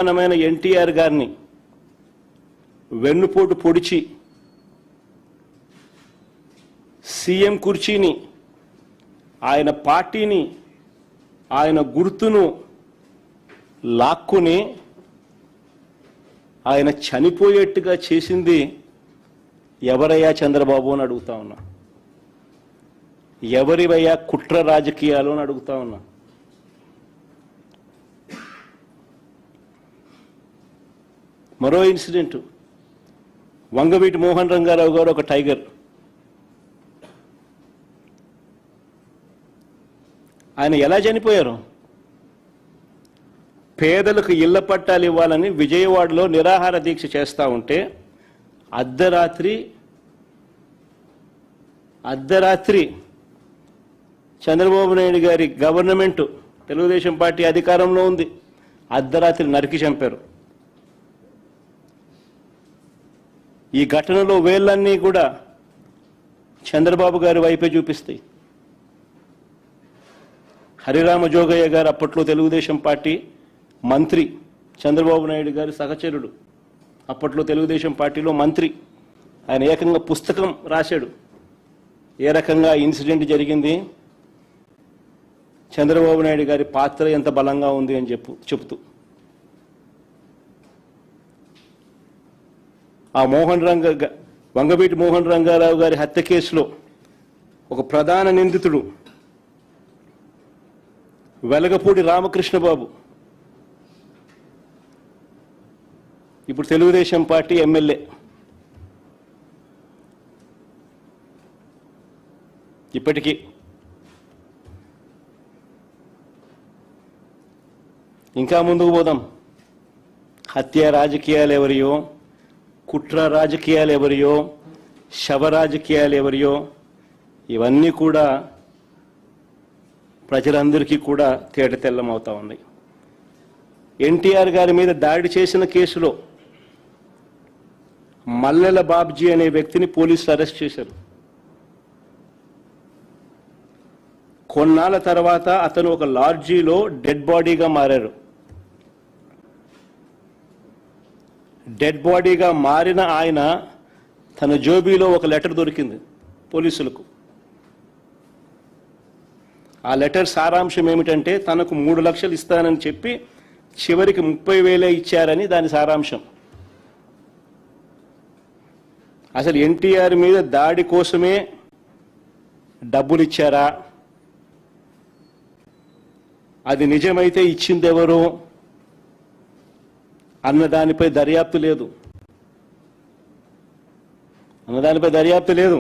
బ్రహ్మాండమైన ఎన్టీఆర్ గారిని వెన్నుపోటు పొడిచి సీఎం కుర్చీని, ఆయన పార్టీని, ఆయన గుర్తును లాక్కుని ఆయన చనిపోయేట్టుగా చేసింది ఎవరయ్యా చంద్రబాబు అని అడుగుతా ఉన్నా. ఎవరివయ్యా కుట్ర రాజకీయాలు అని అడుగుతా ఉన్నా. మరో ఇన్సిడెంట్, వంగవీటి మోహన్ రంగారావు గారు ఒక టైగర్. ఆయన ఎలా చనిపోయారు? పేదలకు ఇళ్ల పట్టాలు ఇవ్వాలని విజయవాడలో నిరాహార దీక్ష చేస్తూ ఉంటే అర్ధరాత్రి చంద్రబాబు నాయుడు గారి గవర్నమెంట్, తెలుగుదేశం పార్టీ అధికారంలో ఉంది, అర్ధరాత్రి నరికి చంపారు. ఈ ఘటనలో వేళ్ళన్నీ కూడా చంద్రబాబు గారి వైపే చూపిస్తాయి. హరిరామ జోగయ్య గారు అప్పట్లో తెలుగుదేశం పార్టీ మంత్రి, చంద్రబాబు నాయుడు గారి సహచరుడు, అప్పట్లో తెలుగుదేశం పార్టీలో మంత్రి. ఆయన ఏకంగా పుస్తకం రాశాడు ఏ రకంగా ఇన్సిడెంట్ జరిగింది, చంద్రబాబు నాయుడు గారి పాత్ర ఎంత బలంగా ఉంది అని చెప్తూ. ఆ వంగవీటి మోహన్ రంగారావు గారి హత్య కేసులో ఒక ప్రధాన నిందితుడు వెలగపూడి రామకృష్ణబాబు, ఇప్పుడు తెలుగుదేశం పార్టీ ఎమ్మెల్యే. ఇప్పటికీ ఇంకా ముందుకు పోదాం. హత్య రాజకీయాలు ఎవరియో, కుట్ర రాజకీయాలు ఎవరియో, శవ రాజకీయాలు ఎవరియో, ఇవన్నీ కూడా ప్రజలందరికీ కూడా తేటతెల్లమవుతా ఉన్నాయి. ఎన్టీఆర్ గారి మీద దాడి చేసిన కేసులో మల్లెల బాబ్జీ అనే వ్యక్తిని పోలీసులు అరెస్ట్ చేశారు. కొన్నాళ్ళ తర్వాత అతను ఒక లాడ్జీలో డెడ్ బాడీగా మారారు. డెడ్ బాడీగా మారిన ఆయన తన జోబీలో ఒక లెటర్ దొరికింది పోలీసులకు. ఆ లెటర్ సారాంశం ఏమిటంటే తనకు 3 లక్షలు ఇస్తానని చెప్పి చివరికి 30,000 ఇచ్చారని దాని సారాంశం. అసలు ఎన్టీఆర్ మీద దాడి కోసమే డబ్బులు ఇచ్చారా, అది నిజమైతే ఇచ్చింది ఎవరు అన్నదానిపై దర్యాప్తు లేదు.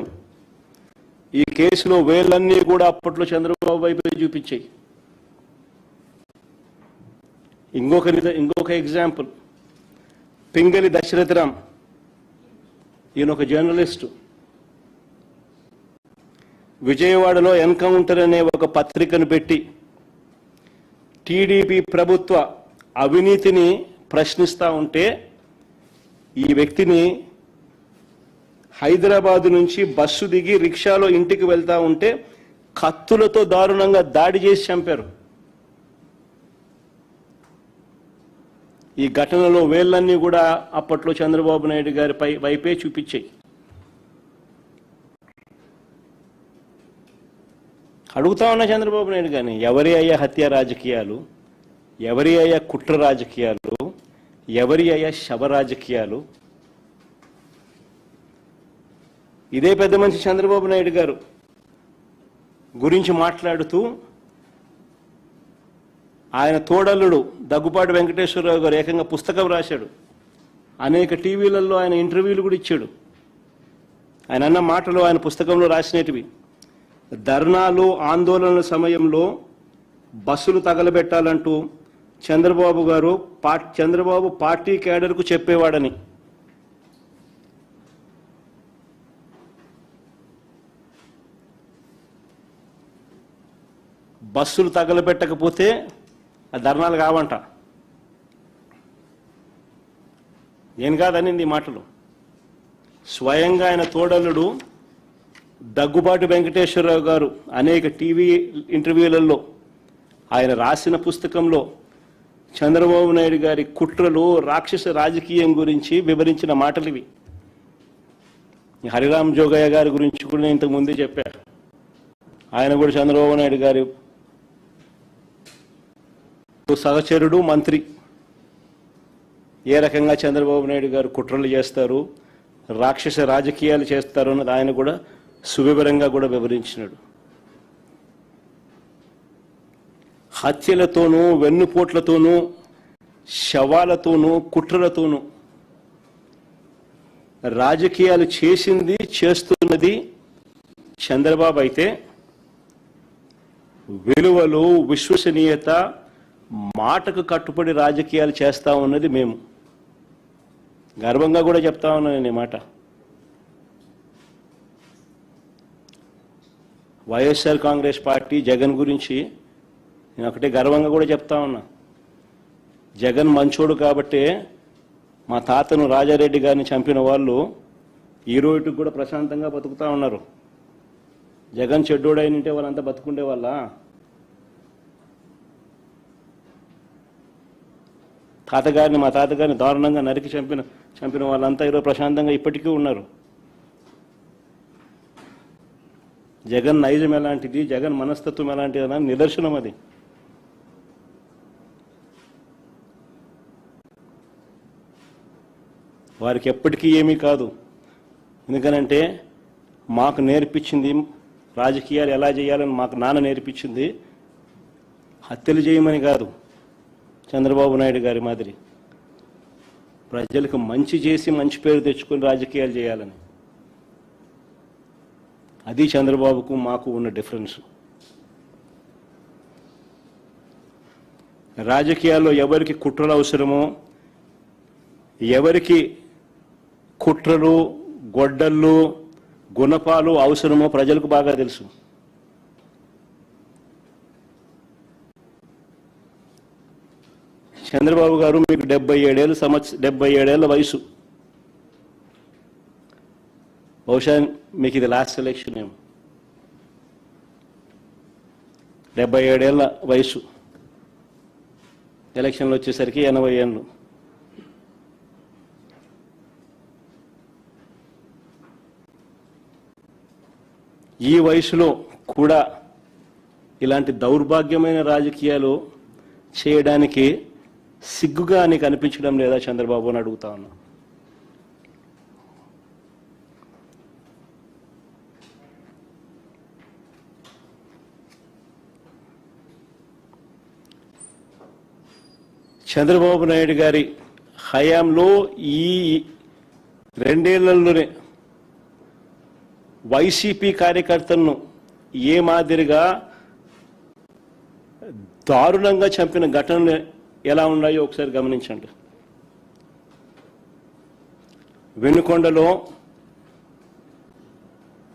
ఈ కేసులో వేళ్ళన్నీ కూడా అప్పట్లో చంద్రబాబు వైపు చూపించాయి. ఇంకొక ఎగ్జాంపుల్, పింగళి దశరథరామ్, ఈయన ఒక జర్నలిస్టు. విజయవాడలో ఎన్కౌంటర్ అనే ఒక పత్రికను పెట్టి టీడీపీ ప్రభుత్వ అవినీతిని ప్రశ్నిస్తూ ఉంటే ఈ వ్యక్తిని హైదరాబాద్ నుంచి బస్సు దిగి రిక్షాలో ఇంటికి వెళ్తా ఉంటే కత్తులతో దారుణంగా దాడి చేసి చంపారు. ఈ ఘటనలో వేళ్ళన్నీ కూడా అప్పట్లో చంద్రబాబు నాయుడు గారి వైపే చూపించాయి. అడుగుతా ఉన్న చంద్రబాబు నాయుడు గారిని, ఎవరి అయ్యా హత్య రాజకీయాలు, ఎవరి అయ్యా కుట్ర రాజకీయాలు, ఎవరి అయ్యా శవ రాజకీయాలు? ఇదే పెద్ద మనిషి చంద్రబాబు నాయుడు గారు గురించి మాట్లాడుతూ ఆయన తోడల్లుడు దగ్గుపాటి వెంకటేశ్వరరావు గారు ఏకంగా పుస్తకం రాశాడు. అనేక టీవీలలో ఆయన ఇంటర్వ్యూలు కూడా ఇచ్చాడు. ఆయన అన్న మాటలు ఆయన పుస్తకంలో రాసినటివి. ధర్నాలు ఆందోళనల సమయంలో బస్సులు తగలబెట్టాలంటూ చంద్రబాబు పార్టీ క్యాడర్కు చెప్పేవాడని. బస్సులు తగలబెట్టకపోతే ఆ ధర్నాలు కావంట. నేను కాదనింది ఈ మాటలు. స్వయంగా ఆయన తోడల్లుడు దగ్గుబాటి వెంకటేశ్వరరావు గారు అనేక టీవీ ఇంటర్వ్యూలలో ఆయన రాసిన పుస్తకంలో చంద్రబాబు నాయుడు గారి కుట్రలు రాక్షస రాజకీయం గురించి వివరించిన మాటలు ఇవి. హరిరామ్ జోగయ్య గారి గురించి కూడా నేను ఇంతకు ముందే చెప్పాను. ఆయన కూడా చంద్రబాబు నాయుడు గారి సహచరుడు, మంత్రి. ఏ రకంగా చంద్రబాబు నాయుడు గారు కుట్రలు చేస్తారు, రాక్షస రాజకీయాలు చేస్తారు అన్నది ఆయన కూడా సువివరంగా కూడా వివరించినాడు. హత్యలతోనూ, వెన్నుపోట్లతోనూ, శవాలతోనూ, కుట్రలతోనూ రాజకీయాలు చేసింది, చేస్తున్నది చంద్రబాబు అయితే విలువలు, విశ్వసనీయత, మాటకు కట్టుబడి రాజకీయాలు చేస్తా ఉన్నది మేము. గర్వంగా కూడా చెప్తా ఉన్నాను నేను ఈ మాట. వైఎస్ఆర్ కాంగ్రెస్ పార్టీ జగన్ గురించి నేను ఒకటే గర్వంగా కూడా చెప్తా ఉన్నా. జగన్ మంచోడు కాబట్టే మా తాతను రాజారెడ్డి గారిని చంపిన వాళ్ళు ఈ రోజుకి కూడా ప్రశాంతంగా బతుకుతా ఉన్నారు. జగన్ చెడ్డోడైనంటే వాళ్ళంతా బతుకుండే వాళ్ళ. మా తాతగారిని దారుణంగా నరికి చంపిన వాళ్ళంతా ఈరోజు ప్రశాంతంగా ఇప్పటికీ ఉన్నారు. జగన్ నైజం ఎలాంటిది, జగన్ మనస్తత్వం ఎలాంటిది అని నిదర్శనం అది. వారికి ఎప్పటికీ ఏమీ కాదు. ఎందుకనంటే మాకు నేర్పించింది రాజకీయాలు ఎలా చేయాలని మాకు నాన్న నేర్పించింది హత్యలు చేయమని కాదు, చంద్రబాబు నాయుడు గారి మాదిరి ప్రజలకు మంచి చేసి మంచి పేరు తెచ్చుకొని రాజకీయాలు చేయాలని. అది చంద్రబాబుకు మాకు ఉన్న డిఫరెన్స్. రాజకీయాల్లో ఎవరికి కుట్రలు అవసరమో, ఎవరికి కుట్రలు, గొడ్డళ్ళు, గుణపాలు అవసరమో ప్రజలకు బాగా తెలుసు. చంద్రబాబు గారు మీకు 77 ఏళ్ల వయసు. బహుశా మీకు ఇది లాస్ట్ ఎలక్షన్ ఏమో. 77 ఏళ్ల వయసు, ఎలక్షన్లు వచ్చేసరికి 80 ఏళ్ళు. ఈ వయసులో కూడా ఇలాంటి దౌర్భాగ్యమైన రాజకీయాలు చేయడానికి సిగ్గుగా నీకు అనిపించడం లేదా చంద్రబాబు అని అడుగుతా ఉన్నా. చంద్రబాబు నాయుడు గారి హయాంలో ఈ 2 ఏళ్లలోనే వైసీపీ కార్యకర్తలను ఏ మాదిరిగా దారుణంగా చంపిన ఘటనలు ఎలా ఉన్నాయో ఒకసారి గమనించండి. వెనుకొండలో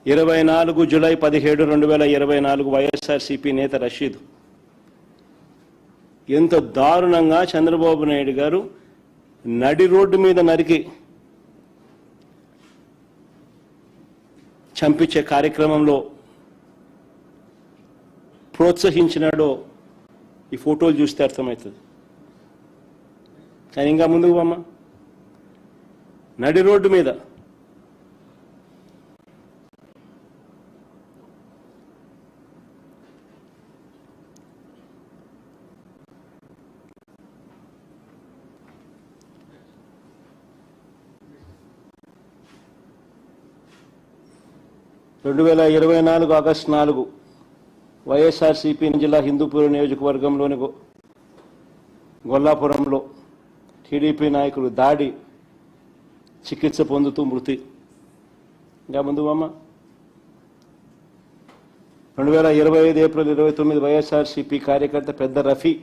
24 జూలై 17, 2024 వైఎస్ఆర్సీపీ నేత రషీద్ ఎంత దారుణంగా చంద్రబాబు నాయుడు గారు నడి రోడ్డు మీద నరికి చంపించే కార్యక్రమంలో ప్రోత్సహించినాడో ఈ ఫోటోలు చూస్తే అర్థమవుతుంది. కానీ ఇంకా ముందుకు పోమ్మా. నడి రోడ్డు మీద ఆగస్టు 4 వైఎస్ఆర్సీపీ జిల్లా హిందూపూర్ నియోజకవర్గంలోని గొల్లాపురంలో టీడీపీ నాయకులు దాడి, చికిత్స పొందుతూ మృతి. ఇంకా ముందు అమ్మ. 2025 ఏప్రిల్ 29 వైఎస్ఆర్సీపీ కార్యకర్త పెద్ద రఫీ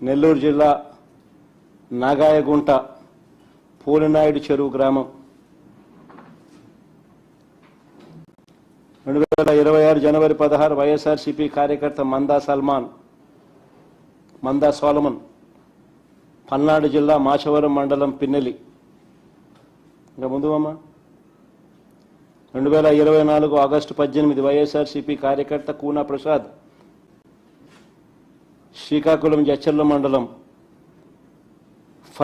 నెల్లూరు జిల్లా నాగాయగుంట పూలినాయుడు చెరువు గ్రామం. 2026 జనవరి 16 వైఎస్ఆర్సీపీ కార్యకర్త మందా సోలమన్ పల్నాడు జిల్లా మాచవరం మండలం పిన్నెలి. ఇంకా ముందు అమ్మ. 2024 ఆగస్టు 18 వైఎస్ఆర్సీపీ కార్యకర్త కూనా ప్రసాద్ శ్రీకాకుళం జచ్చర్ల మండలం